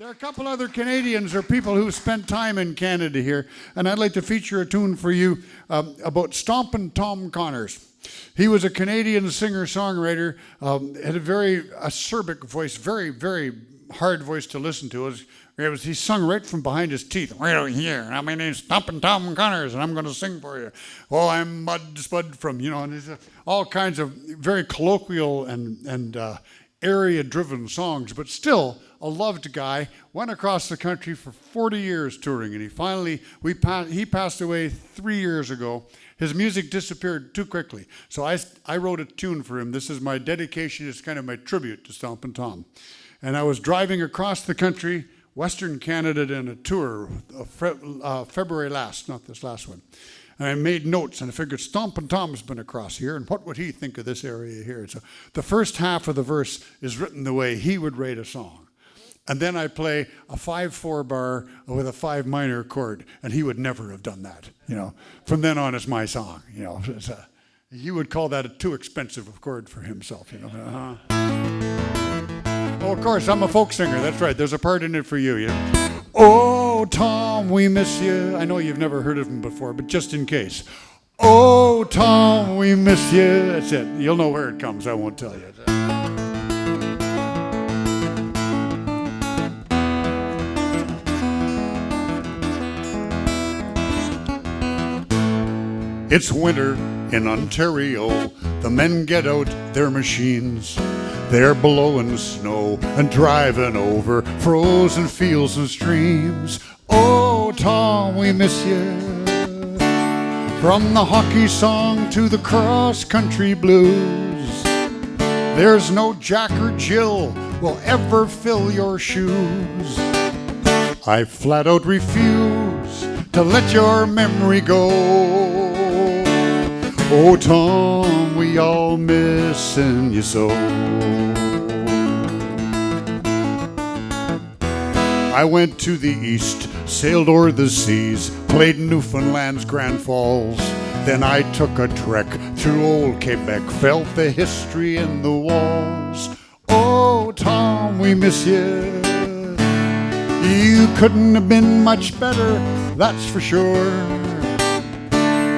There are a couple other Canadians or people who spent time in Canada here, and I'd like to feature a tune for you about Stompin' Tom Connors. He was a Canadian singer-songwriter, had a very acerbic voice, very, very hard voice to listen to. He sung right from behind his teeth. Well, here, my name's Stompin' Tom Connors, and I'm going to sing for you. Oh, I'm Bud Spud from, and there's all kinds of very colloquial and area-driven songs, but still a loved guy. Went across the country for 40 years touring, and he passed away 3 years ago. His music disappeared too quickly, so I wrote a tune for him. This is my dedication. It's kind of my tribute to Stompin' Tom. And I was driving across the country, Western Canada, in a tour, February last, not this last one. And I made notes, and I figured Stompin' Tom's been across here, and what would he think of this area here? So the first half of the verse is written the way he would write a song. And then I play a 5/4 bar with a 5 minor chord, and he would never have done that. From then on, it's my song. He would call that a too expensive a chord for himself. Oh, of course, I'm a folk singer. That's right. There's a part in it for you. Oh, Tom, we miss you. I know you've never heard of him before, but just in case. Oh, Tom, we miss you. That's it. You'll know where it comes. I won't tell you. It's winter in Ontario. The men get out their machines. They're blowing snow and driving over frozen fields and streams. Oh, Tom, we miss you. From the hockey song to the cross-country blues, there's no Jack or Jill will ever fill your shoes. I flat out refuse to let your memory go. Oh, Tom, we all missing you so. I went to the east, sailed o'er the seas, played Newfoundland's Grand Falls. Then I took a trek through old Quebec, felt the history in the walls. Oh, Tom, we miss you. You couldn't have been much better, that's for sure.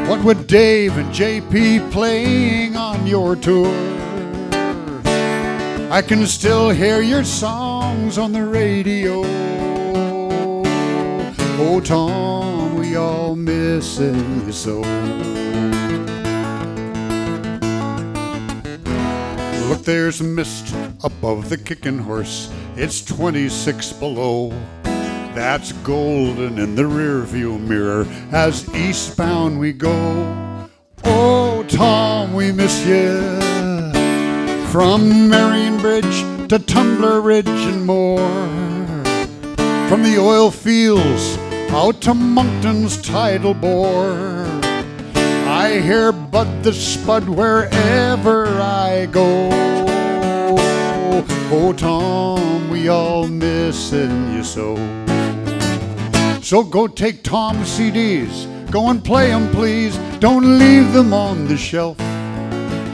What would Dave and JP playing on your tour? I can still hear your songs on the radio. Oh, Tom, we all missing you so. Look, there's mist above the kicking horse. It's 26 below. That's golden in the rearview mirror as eastbound we go. Oh, Tom, we miss you. From Marion Bridge to Tumbler Ridge and more. From the oil fields out to Moncton's tidal bore. I hear Bud the Spud wherever I go. Oh, Tom, we all missing you so. So go take Tom's CDs, go and play them, please. Don't leave them on the shelf.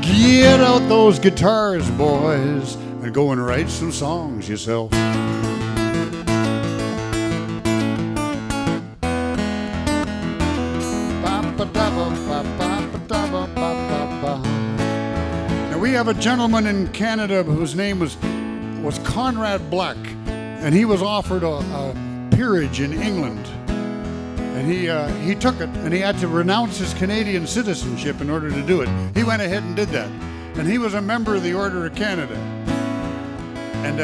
Get out those guitars, boys, and go and write some songs yourself. Now we have a gentleman in Canada whose name was Conrad Black, and he was offered a peerage in England, and he took it, and he had to renounce his Canadian citizenship in order to do it. He went ahead and did that, and he was a member of the Order of Canada, and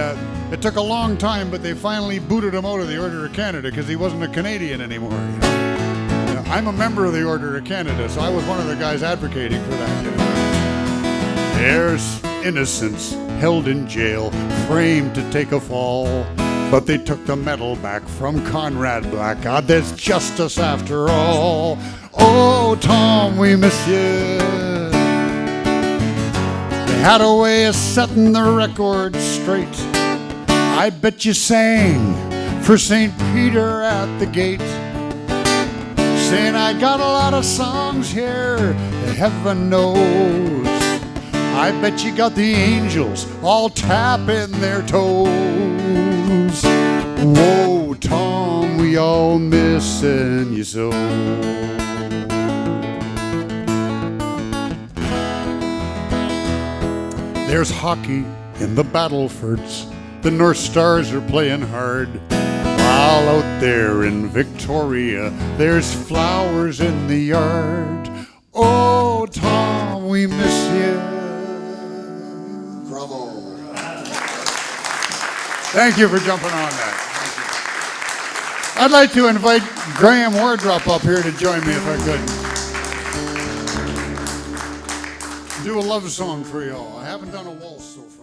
it took a long time, but they finally booted him out of the Order of Canada because he wasn't a Canadian anymore. I'm a member of the Order of Canada, so I was one of the guys advocating for that. There's innocents held in jail, framed to take a fall. But they took the medal back from Conrad Black. God, there's justice after all. Oh, Tom, we miss you. They had a way of setting the record straight. I bet you sang for St. Peter at the gate, saying, I got a lot of songs here, heaven knows. I bet you got the angels all tapping their toes. listen ye so. There's hockey in the Battlefords, the North Stars are playing hard. While out there in Victoria, there's flowers in the yard. Oh, Tom, we miss you. Bravo. Thank you for jumping on that. I'd like to invite Graham Wardrop up here to join me if I could. Do a love song for y'all. I haven't done a waltz so far.